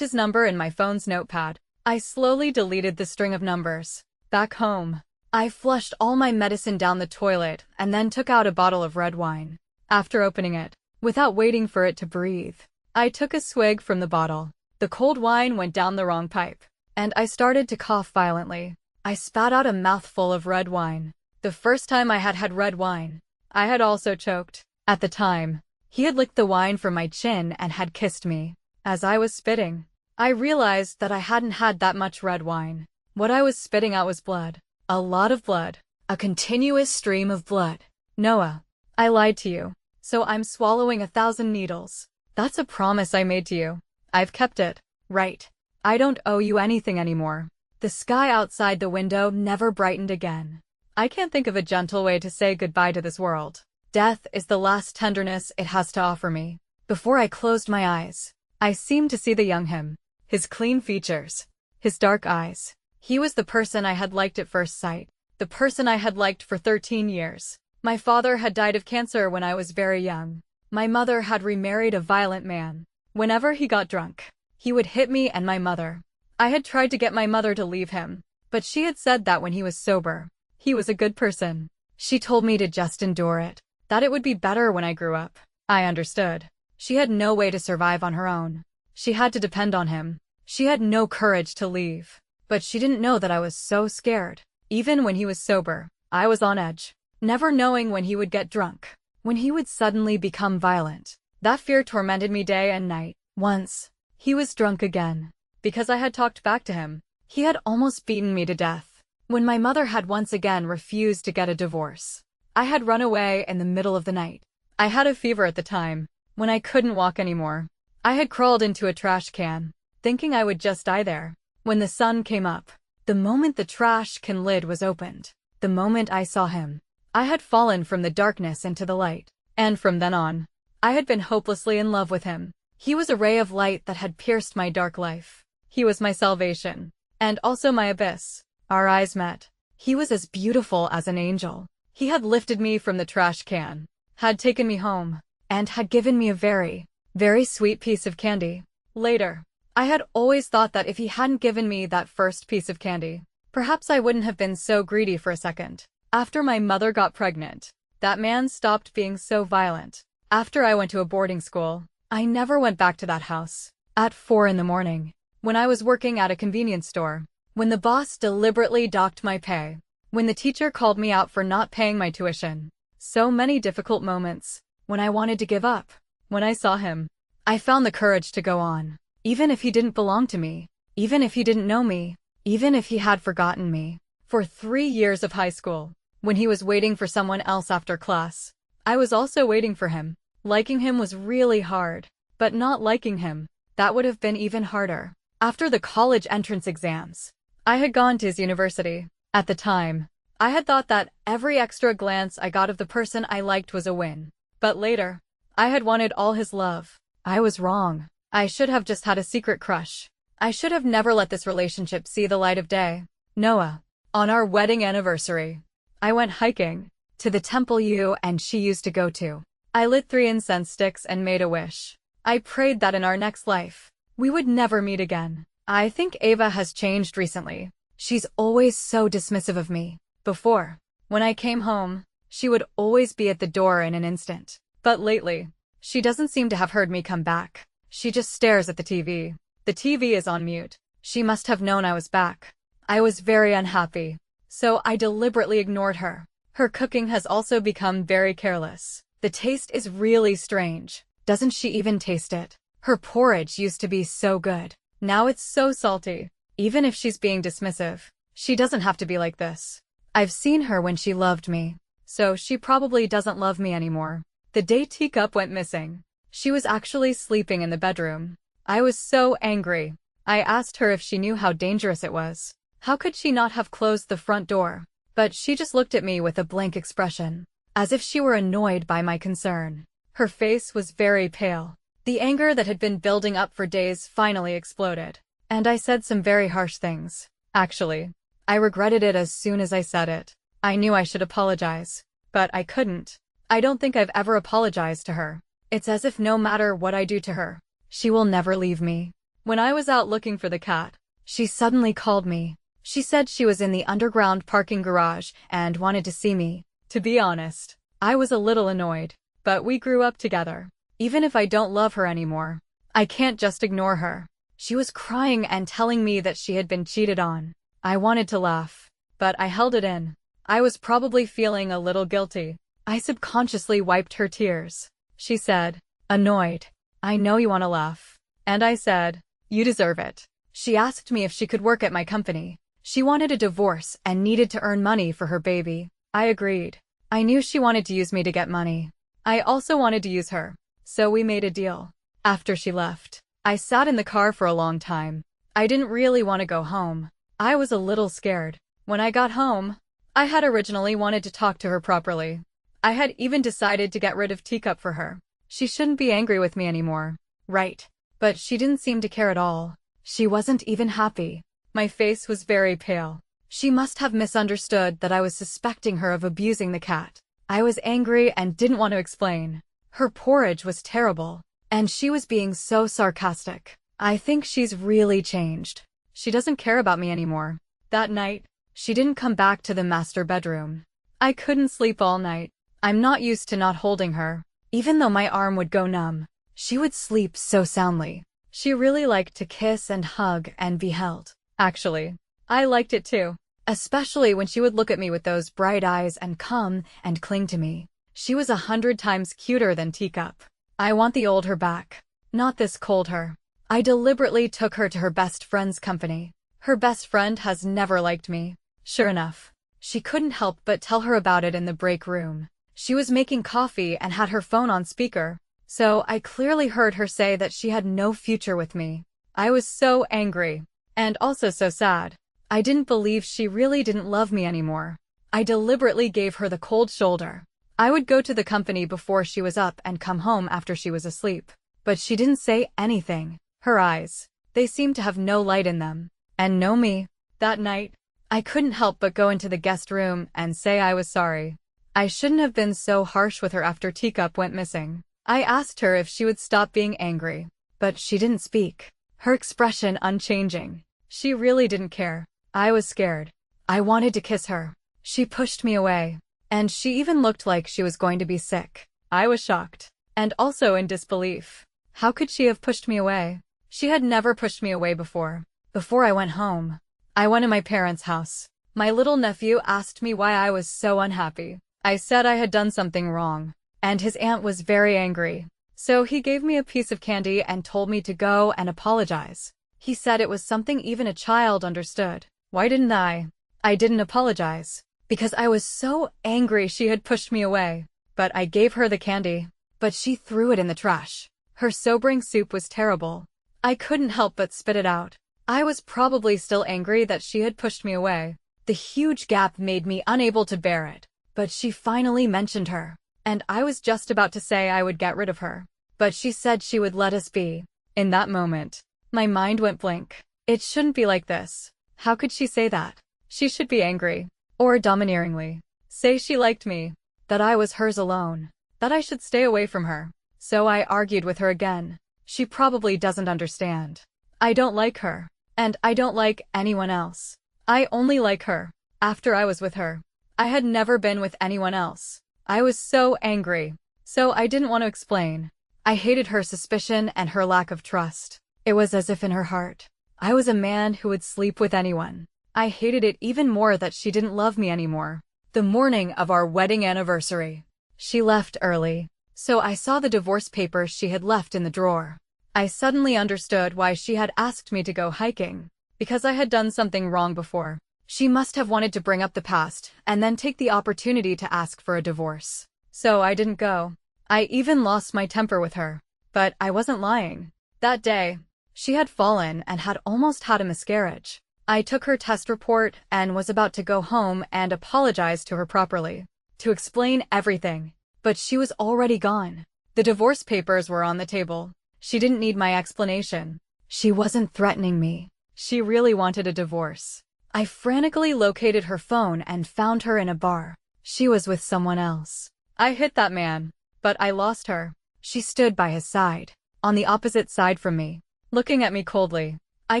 his number in my phone's notepad. I slowly deleted the string of numbers. Back home, I flushed all my medicine down the toilet and then took out a bottle of red wine. After opening it, without waiting for it to breathe, I took a swig from the bottle. The cold wine went down the wrong pipe, and I started to cough violently. I spat out a mouthful of red wine. The first time I had had red wine, I had also choked. At the time, he had licked the wine from my chin and had kissed me. As I was spitting, I realized that I hadn't had that much red wine. What I was spitting out was blood. A lot of blood. A continuous stream of blood. Noah, I lied to you. So I'm swallowing 1,000 needles. That's a promise I made to you. I've kept it. Right. I don't owe you anything anymore. The sky outside the window never brightened again. I can't think of a gentle way to say goodbye to this world. Death is the last tenderness it has to offer me. Before I closed my eyes, I seemed to see the young him. His clean features. His dark eyes. He was the person I had liked at first sight. The person I had liked for 13 years. My father had died of cancer when I was very young. My mother had remarried a violent man. Whenever he got drunk, he would hit me and my mother. I had tried to get my mother to leave him, but she had said that when he was sober, he was a good person. She told me to just endure it, that it would be better when I grew up. I understood. She had no way to survive on her own. She had to depend on him. She had no courage to leave. But she didn't know that I was so scared. Even when he was sober, I was on edge, never knowing when he would get drunk, when he would suddenly become violent. That fear tormented me day and night. Once, he was drunk again. Because I had talked back to him, he had almost beaten me to death. When my mother had once again refused to get a divorce, I had run away in the middle of the night. I had a fever at the time, when I couldn't walk anymore. I had crawled into a trash can, thinking I would just die there. When the sun came up, the moment the trash can lid was opened, the moment I saw him, I had fallen from the darkness into the light. And from then on, I had been hopelessly in love with him. He was a ray of light that had pierced my dark life. He was my salvation, and also my abyss. Our eyes met. He was as beautiful as an angel. He had lifted me from the trash can, had taken me home, and had given me a very, very sweet piece of candy. Later, I had always thought that if he hadn't given me that first piece of candy, perhaps I wouldn't have been so greedy for a second. After my mother got pregnant, that man stopped being so violent. After I went to a boarding school, I never went back to that house. At 4 in the morning, when I was working at a convenience store, when the boss deliberately docked my pay, when the teacher called me out for not paying my tuition. So many difficult moments, when I wanted to give up. When I saw him, I found the courage to go on. Even if he didn't belong to me, even if he didn't know me, even if he had forgotten me. For 3 years of high school, when he was waiting for someone else after class, I was also waiting for him. Liking him was really hard, but not liking him, that would have been even harder. After the college entrance exams, I had gone to his university. At the time, I had thought that every extra glance I got of the person I liked was a win. But later, I had wanted all his love. I was wrong. I should have just had a secret crush. I should have never let this relationship see the light of day. Noah, on our wedding anniversary, I went hiking to the temple you and she used to go to. I lit 3 incense sticks and made a wish. I prayed that in our next life, we would never meet again. I think Ava has changed recently. She's always so dismissive of me. Before, when I came home, she would always be at the door in an instant. But lately, she doesn't seem to have heard me come back. She just stares at the TV. The TV is on mute. She must have known I was back. I was very unhappy, so I deliberately ignored her. Her cooking has also become very careless. The taste is really strange. Doesn't she even taste it? Her porridge used to be so good. Now it's so salty. Even if she's being dismissive, she doesn't have to be like this. I've seen her when she loved me, so she probably doesn't love me anymore. The day Teacup went missing, she was actually sleeping in the bedroom. I was so angry. I asked her if she knew how dangerous it was. How could she not have closed the front door? But she just looked at me with a blank expression, as if she were annoyed by my concern. Her face was very pale. The anger that had been building up for days finally exploded. And I said some very harsh things. Actually, I regretted it as soon as I said it. I knew I should apologize, but I couldn't. I don't think I've ever apologized to her. It's as if no matter what I do to her, she will never leave me. When I was out looking for the cat, she suddenly called me. She said she was in the underground parking garage and wanted to see me. To be honest, I was a little annoyed, but we grew up together. Even if I don't love her anymore, I can't just ignore her. She was crying and telling me that she had been cheated on. I wanted to laugh, but I held it in. I was probably feeling a little guilty. I subconsciously wiped her tears. She said, annoyed, I know you want to laugh. And I said, You deserve it. She asked me if she could work at my company. She wanted a divorce and needed to earn money for her baby. I agreed. I knew she wanted to use me to get money. I also wanted to use her. So we made a deal. After she left, I sat in the car for a long time. I didn't really want to go home. I was a little scared. When I got home, I had originally wanted to talk to her properly. I had even decided to get rid of Teacup for her. She shouldn't be angry with me anymore. Right. But she didn't seem to care at all. She wasn't even happy. My face was very pale. She must have misunderstood that I was suspecting her of abusing the cat. I was angry and didn't want to explain. Her porridge was terrible, and she was being so sarcastic. I think she's really changed. She doesn't care about me anymore. That night, she didn't come back to the master bedroom. I couldn't sleep all night. I'm not used to not holding her. Even though my arm would go numb, she would sleep so soundly. She really liked to kiss and hug and be held. Actually, I liked it too. Especially when she would look at me with those bright eyes and come and cling to me. She was 100 times cuter than Teacup. I want the old her back, not this cold her. I deliberately took her to her best friend's company. Her best friend has never liked me. Sure enough, she couldn't help but tell her about it in the break room. She was making coffee and had her phone on speaker, so I clearly heard her say that she had no future with me. I was so angry, and also so sad. I didn't believe she really didn't love me anymore. I deliberately gave her the cold shoulder. I would go to the company before she was up and come home after she was asleep. But she didn't say anything. Her eyes, they seemed to have no light in them. And no me. That night, I couldn't help but go into the guest room and say I was sorry. I shouldn't have been so harsh with her after Teacup went missing. I asked her if she would stop being angry, but she didn't speak. Her expression unchanging. She really didn't care. I was scared. I wanted to kiss her. She pushed me away, and she even looked like she was going to be sick. I was shocked, and also in disbelief. How could she have pushed me away? She had never pushed me away before. Before I went home, I went to my parents' house. My little nephew asked me why I was so unhappy. I said I had done something wrong, and his aunt was very angry. So he gave me a piece of candy and told me to go and apologize. He said it was something even a child understood. Why didn't I? I didn't apologize, because I was so angry she had pushed me away. But I gave her the candy, but she threw it in the trash. Her sobering soup was terrible. I couldn't help but spit it out. I was probably still angry that she had pushed me away. The huge gap made me unable to bear it. But she finally mentioned her, and I was just about to say I would get rid of her. But she said she would let us be. In that moment, my mind went blank. It shouldn't be like this. How could she say that? She should be angry, or domineeringly. Say she liked me, that I was hers alone, that I should stay away from her. So I argued with her again. She probably doesn't understand. I don't like her, and I don't like anyone else. I only like her. After I was with her, I had never been with anyone else. I was so angry, so I didn't want to explain. I hated her suspicion and her lack of trust. It was as if in her heart, I was a man who would sleep with anyone. I hated it even more that she didn't love me anymore. The morning of our wedding anniversary, she left early, so I saw the divorce papers she had left in the drawer. I suddenly understood why she had asked me to go hiking, because I had done something wrong before. She must have wanted to bring up the past and then take the opportunity to ask for a divorce. So I didn't go. I even lost my temper with her. But I wasn't lying. That day, she had fallen and had almost had a miscarriage. I took her test report and was about to go home and apologize to her properly, to explain everything. But she was already gone. The divorce papers were on the table. She didn't need my explanation. She wasn't threatening me. She really wanted a divorce. I frantically located her phone and found her in a bar. She was with someone else. I hit that man, but I lost her. She stood by his side, on the opposite side from me, looking at me coldly. I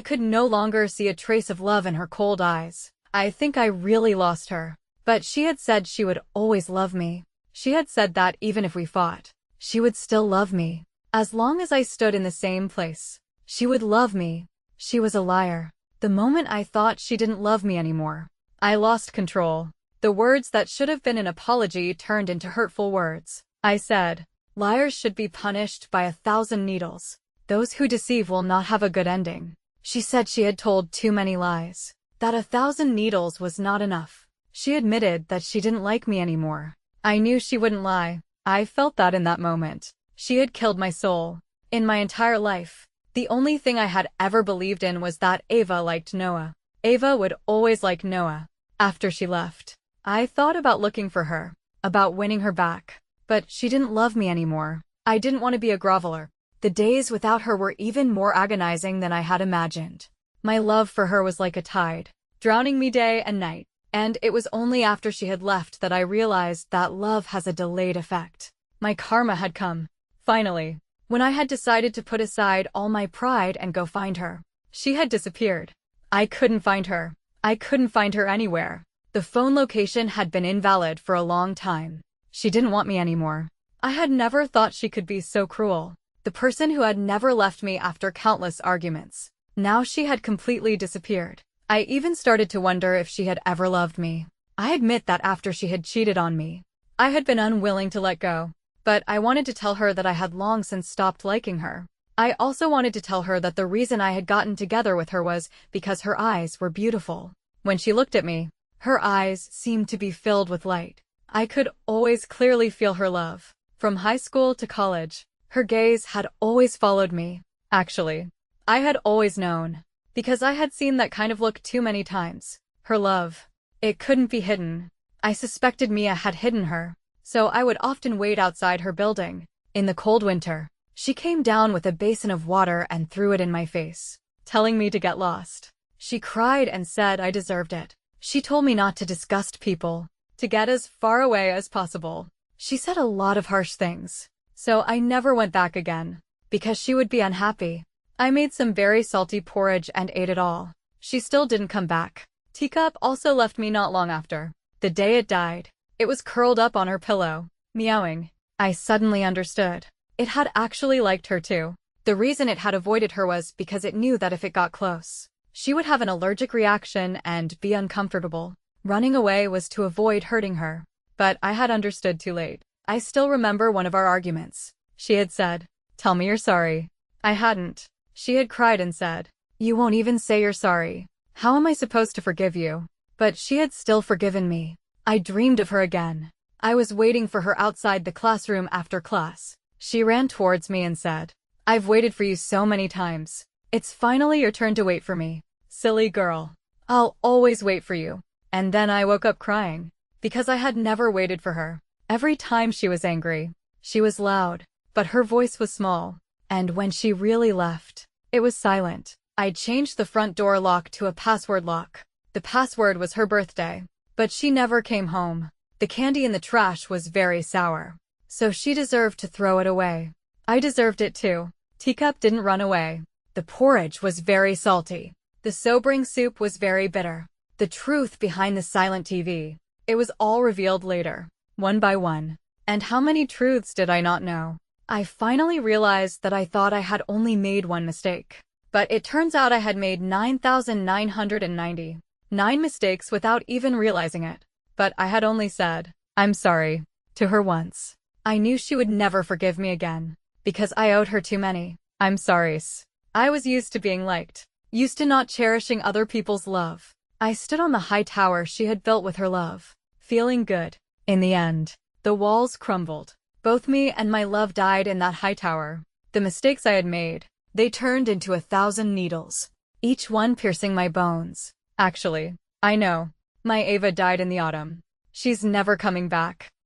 could no longer see a trace of love in her cold eyes. I think I really lost her. But she had said she would always love me. She had said that even if we fought, she would still love me. As long as I stood in the same place, she would love me. She was a liar. The moment I thought she didn't love me anymore, I lost control. The words that should have been an apology turned into hurtful words. I said, liars should be punished by 1,000 needles. Those who deceive will not have a good ending. She said she had told too many lies. That 1,000 needles was not enough. She admitted that she didn't like me anymore. I knew she wouldn't lie. I felt that in that moment. She had killed my soul. In my entire life, the only thing I had ever believed in was that Ava liked Noah. Ava would always like Noah. After she left, I thought about looking for her, about winning her back. But she didn't love me anymore. I didn't want to be a groveler. The days without her were even more agonizing than I had imagined. My love for her was like a tide, drowning me day and night. And it was only after she had left that I realized that love has a delayed effect. My karma had come. Finally, when I had decided to put aside all my pride and go find her. She had disappeared. I couldn't find her. I couldn't find her anywhere. The phone location had been invalid for a long time. She didn't want me anymore. I had never thought she could be so cruel. The person who had never left me after countless arguments. Now she had completely disappeared. I even started to wonder if she had ever loved me. I admit that after she had cheated on me, I had been unwilling to let go. But I wanted to tell her that I had long since stopped liking her. I also wanted to tell her that the reason I had gotten together with her was because her eyes were beautiful. When she looked at me, her eyes seemed to be filled with light. I could always clearly feel her love. From high school to college, her gaze had always followed me. Actually, I had always known. Because I had seen that kind of look too many times. Her love. It couldn't be hidden. I suspected Mia had hidden her. So I would often wait outside her building. In the cold winter, she came down with a basin of water and threw it in my face, telling me to get lost. She cried and said I deserved it. She told me not to disgust people, to get as far away as possible. She said a lot of harsh things. So I never went back again, because she would be unhappy. I made some very salty porridge and ate it all. She still didn't come back. Teacup also left me not long after. The day it died, it was curled up on her pillow, meowing. I suddenly understood. It had actually liked her too. The reason it had avoided her was because it knew that if it got close, she would have an allergic reaction and be uncomfortable. Running away was to avoid hurting her. But I had understood too late. I still remember one of our arguments. She had said, "Tell me you're sorry." I hadn't. She had cried and said, "You won't even say you're sorry. How am I supposed to forgive you?" But she had still forgiven me. I dreamed of her again. I was waiting for her outside the classroom after class. She ran towards me and said, "I've waited for you so many times. It's finally your turn to wait for me." Silly girl. I'll always wait for you. And then I woke up crying, because I had never waited for her. Every time she was angry, she was loud, but her voice was small. And when she really left, it was silent. I changed the front door lock to a password lock. The password was her birthday, but she never came home. The candy in the trash was very sour, so she deserved to throw it away. I deserved it too. Teacup didn't run away. The porridge was very salty. The sobering soup was very bitter. The truth behind the silent TV. It was all revealed later, one by one. And how many truths did I not know? I finally realized that I thought I had only made one mistake. But it turns out I had made 9,999 mistakes without even realizing it. But I had only said, "I'm sorry," to her once. I knew she would never forgive me again, because I owed her too many "I'm sorries." I was used to being liked, used to not cherishing other people's love. I stood on the high tower she had built with her love, feeling good. In the end, the walls crumbled. Both me and my love died in that high tower. The mistakes I had made, they turned into 1,000 needles, each one piercing my bones. Actually, I know. My Ava died in the autumn. She's never coming back.